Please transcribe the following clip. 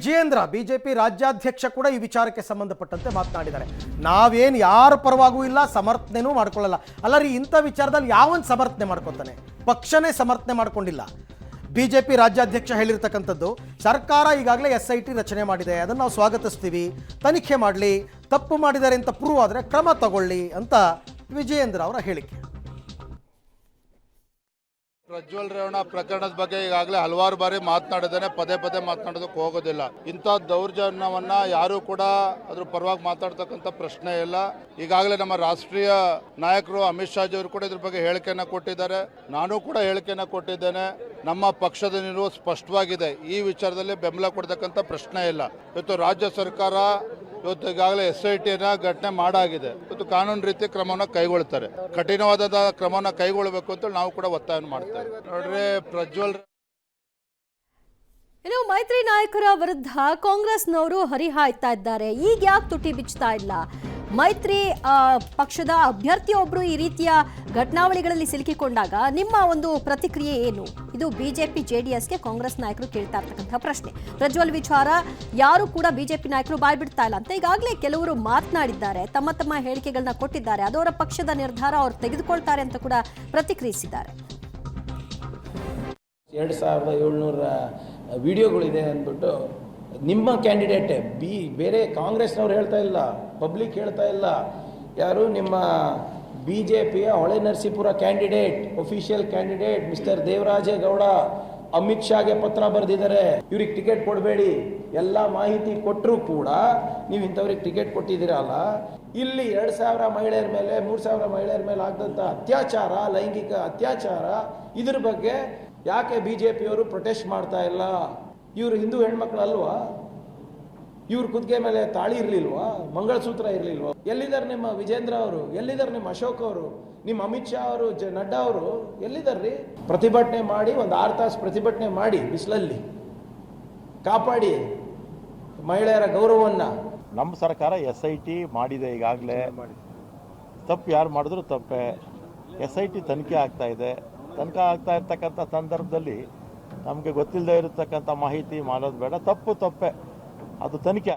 Vijayendra BJP ರಾಜ್ಯಾಧ್ಯಕ್ಷ ಕೂಡ ಈ ವಿಚಾರಕ್ಕೆ ಸಂಬಂಧಪಟ್ಟಂತೆ ಮಾತನಾಡಿದ್ದಾರೆ. ನಾವೇನು ಯಾರ ಪರವಾಗೂ ಇಲ್ಲ, ಸಮರ್ಥನೆನೂ ಮಾಡ್ಕೊಳ್ಳಲ್ಲ. ಅಲ್ಲ ರೀ, ಇಂಥ ವಿಚಾರದಲ್ಲಿ ಯಾವನ್ ಸಮರ್ಥನೆ ಮಾಡ್ಕೊತಾನೆ? ಪಕ್ಷನೇ ಸಮರ್ಥನೆ ಮಾಡ್ಕೊಂಡಿಲ್ಲ. ಬಿಜೆಪಿ ರಾಜ್ಯಾಧ್ಯಕ್ಷ ಹೇಳಿರ್ತಕ್ಕಂಥದ್ದು, ಸರ್ಕಾರ ಈಗಾಗಲೇ SIT ರಚನೆ ಮಾಡಿದೆ, ಅದನ್ನು ನಾವು ಸ್ವಾಗತಿಸ್ತೀವಿ, ತನಿಖೆ ಮಾಡಲಿ, ತಪ್ಪು ಮಾಡಿದ್ದಾರೆ ಅಂತ ಪ್ರೂವ್ ಆದರೆ ಕ್ರಮ ತಗೊಳ್ಳಿ ಅಂತ ವಿಜಯೇಂದ್ರ ಅವರ ಹೇಳಿಕೆ. ಪ್ರಜ್ವಲ್ ರೇವಣ್ಣ ಪ್ರಕರಣದ ಬಗ್ಗೆ ಈಗಾಗಲೇ ಹಲವಾರು ಬಾರಿ ಮಾತನಾಡಿದ್ದೇನೆ, ಪದೇ ಪದೇ ಮಾತನಾಡೋದಕ್ಕೆ ಹೋಗೋದಿಲ್ಲ. ಇಂಥ ದೌರ್ಜನ್ಯವನ್ನ ಯಾರು ಕೂಡ ಅದ್ರ ಪರವಾಗಿ ಮಾತಾಡ್ತಕ್ಕಂಥ ಪ್ರಶ್ನೆ ಇಲ್ಲ. ಈಗಾಗಲೇ ನಮ್ಮ ರಾಷ್ಟ್ರೀಯ ನಾಯಕರು ಅಮಿತ್ ಶಾ ಅವರು ಕೂಡ ಇದ್ರ ಬಗ್ಗೆ ಹೇಳಿಕೆಯನ್ನ ಕೊಟ್ಟಿದ್ದಾರೆ. ನಾನು ಕೂಡ ಹೇಳಿಕೆಯನ್ನ ಕೊಟ್ಟಿದ್ದೇನೆ. ನಮ್ಮ ಪಕ್ಷದ ನಿಲುವು ಸ್ಪಷ್ಟವಾಗಿದೆ. ಈ ವಿಚಾರದಲ್ಲಿ ಬೆಂಬಲ ಕೊಡ್ತಕ್ಕಂಥ ಪ್ರಶ್ನೆ ಇಲ್ಲ. ಇವತ್ತು ರಾಜ್ಯ ಸರ್ಕಾರ ಇವತ್ತು ಈಗಾಗಲೇ SITನ ಘಟನೆ ಮಾಡಾಗಿದೆ. ಇವತ್ತು ಕಾನೂನು ರೀತಿ ಕ್ರಮವನ್ನು ಕೈಗೊಳ್ತಾರೆ. ಕಠಿಣವಾದ ಕ್ರಮವನ್ನು ಕೈಗೊಳ್ಳಬೇಕು ಅಂತ ನಾವು ಕೂಡ ಒತ್ತಾಯ ಮಾಡ್ತೇವೆ. ನೋಡ್ರಿ, ಪ್ರಜ್ವಲ್ ಇನ್ನು ಮೈತ್ರಿ ನಾಯಕರ ವಿರುದ್ಧ ಕಾಂಗ್ರೆಸ್ನವರು ಹರಿಹಾಯ್ತಾ ಇದ್ದಾರೆ. ಈಗ ಯಾಕೆ ತುಟಿ ಬಿಚ್ಚುತ್ತಾ ಇಲ್ಲ? ಮೈತ್ರಿ ಪಕ್ಷದ ಅಭ್ಯರ್ಥಿಯೊಬ್ಬರು ಈ ರೀತಿಯ ಘಟನಾವಳಿಗಳಲ್ಲಿ ಸಿಲುಕಿಕೊಂಡಾಗ ನಿಮ್ಮ ಒಂದು ಪ್ರತಿಕ್ರಿಯೆ ಏನು? ಇದು ಬಿಜೆಪಿ JDSಗೆ ಕಾಂಗ್ರೆಸ್ ನಾಯಕರು ಕೇಳ್ತಾ ಇರ್ತಕ್ಕಂಥ ಪ್ರಶ್ನೆ. ಪ್ರಜ್ವಲ್ ವಿಚಾರ ಯಾರು ಕೂಡ ಬಿಜೆಪಿ ನಾಯಕರು ಬಾಯ್ ಬಿಡ್ತಾ ಇಲ್ಲ ಅಂತ ಈಗಾಗಲೇ ಕೆಲವರು ಮಾತನಾಡಿದ್ದಾರೆ, ತಮ್ಮ ಹೇಳಿಕೆಗಳನ್ನ ಕೊಟ್ಟಿದ್ದಾರೆ. ಅದವರ ಪಕ್ಷದ ನಿರ್ಧಾರ ಅವ್ರು ತೆಗೆದುಕೊಳ್ತಾರೆ ಅಂತ ಕೂಡ ಪ್ರತಿಕ್ರಿಯಿಸಿದ್ದಾರೆ. 2700 ವಿಡಿಯೋಗಳಿದೆ ಅಂದ್ಬಿಟ್ಟು ನಿಮ್ಮ ಕ್ಯಾಂಡಿಡೇಟೇ ಬೇರೆ ಕಾಂಗ್ರೆಸ್ನವ್ರು ಹೇಳ್ತಾ ಇಲ್ಲ, ಪಬ್ಲಿಕ್ ಹೇಳ್ತಾ ಇಲ್ಲ. ಯಾರು ನಿಮ್ಮ BJPಯ Hole Narasipura candidate, official candidate mister Devarajegowda Amit ಶಾಗೆ ಪತ್ರ ಬರೆದಿದ್ದಾರೆ. ಇವ್ರಿಗೆ ಟಿಕೆಟ್ ಕೊಡಬೇಡಿ, ಎಲ್ಲ ಮಾಹಿತಿ ಕೊಟ್ಟರು ಕೂಡ ನೀವು ಇಂಥವ್ರಿಗೆ ಟಿಕೆಟ್ ಕೊಟ್ಟಿದ್ದೀರಲ್ಲ. ಇಲ್ಲಿ 2000 ಮಹಿಳೆಯರ ಮೇಲೆ 3000 ಮಹಿಳೆಯರ ಮೇಲೆ ಆಗದಂಥ ಅತ್ಯಾಚಾರ, ಲೈಂಗಿಕ ಅತ್ಯಾಚಾರ, ಇದ್ರ ಬಗ್ಗೆ ಯಾಕೆ BJPಯವರು ಪ್ರೊಟೆಸ್ಟ್ ಮಾಡ್ತಾ ಇಲ್ಲ? ಇವರು ಹಿಂದೂ ಹೆಣ್ಮಕ್ಳಲ್ವಾ? ಇವ್ರ ಕುತ್ತಿಗೆ ಮೇಲೆ ತಾಳಿ ಇರಲಿಲ್ವಾ? ಮಂಗಳಸೂತ್ರ ಇರಲಿಲ್ವಾ? ಎಲ್ಲಿದ್ದಾರೆ ನಿಮ್ಮ ವಿಜೇಂದ್ರ ಅವರು? ಎಲ್ಲಿದ್ದಾರೆ ನಿಮ್ಮ ಅಶೋಕ್ ಅವರು? ನಿಮ್ಮ ಅಮಿತ್ ಶಾ ಅವರು, ನಡ್ಡಾ ಅವರು ಎಲ್ಲಿದ್ದಾರ್ರಿ? ಪ್ರತಿಭಟನೆ ಮಾಡಿ, ಒಂದು 6 ತಾಸು ಪ್ರತಿಭಟನೆ ಮಾಡಿ, ಬಿಸಿಲಲ್ಲಿ ಕಾಪಾಡಿ ಮಹಿಳೆಯರ ಗೌರವವನ್ನು. ನಮ್ಮ ಸರ್ಕಾರ SIT ಮಾಡಿದೆ. ಈಗಾಗಲೇ ತಪ್ಪು ಯಾರು ಮಾಡಿದ್ರು ತಪ್ಪೆ. SIT ತನಿಖೆ ಆಗ್ತಾ ಇದೆ. ತನಿಖೆ ಆಗ್ತಾ ಇರ್ತಕ್ಕಂಥ ಸಂದರ್ಭದಲ್ಲಿ ನಮಗೆ ಗೊತ್ತಿಲ್ಲದೆ ಇರತಕ್ಕಂಥ ಮಾಹಿತಿ ಮಾಡೋದು ಬೇಡ. ತಪ್ಪೆ, ಅದು ತನಿಖೆ.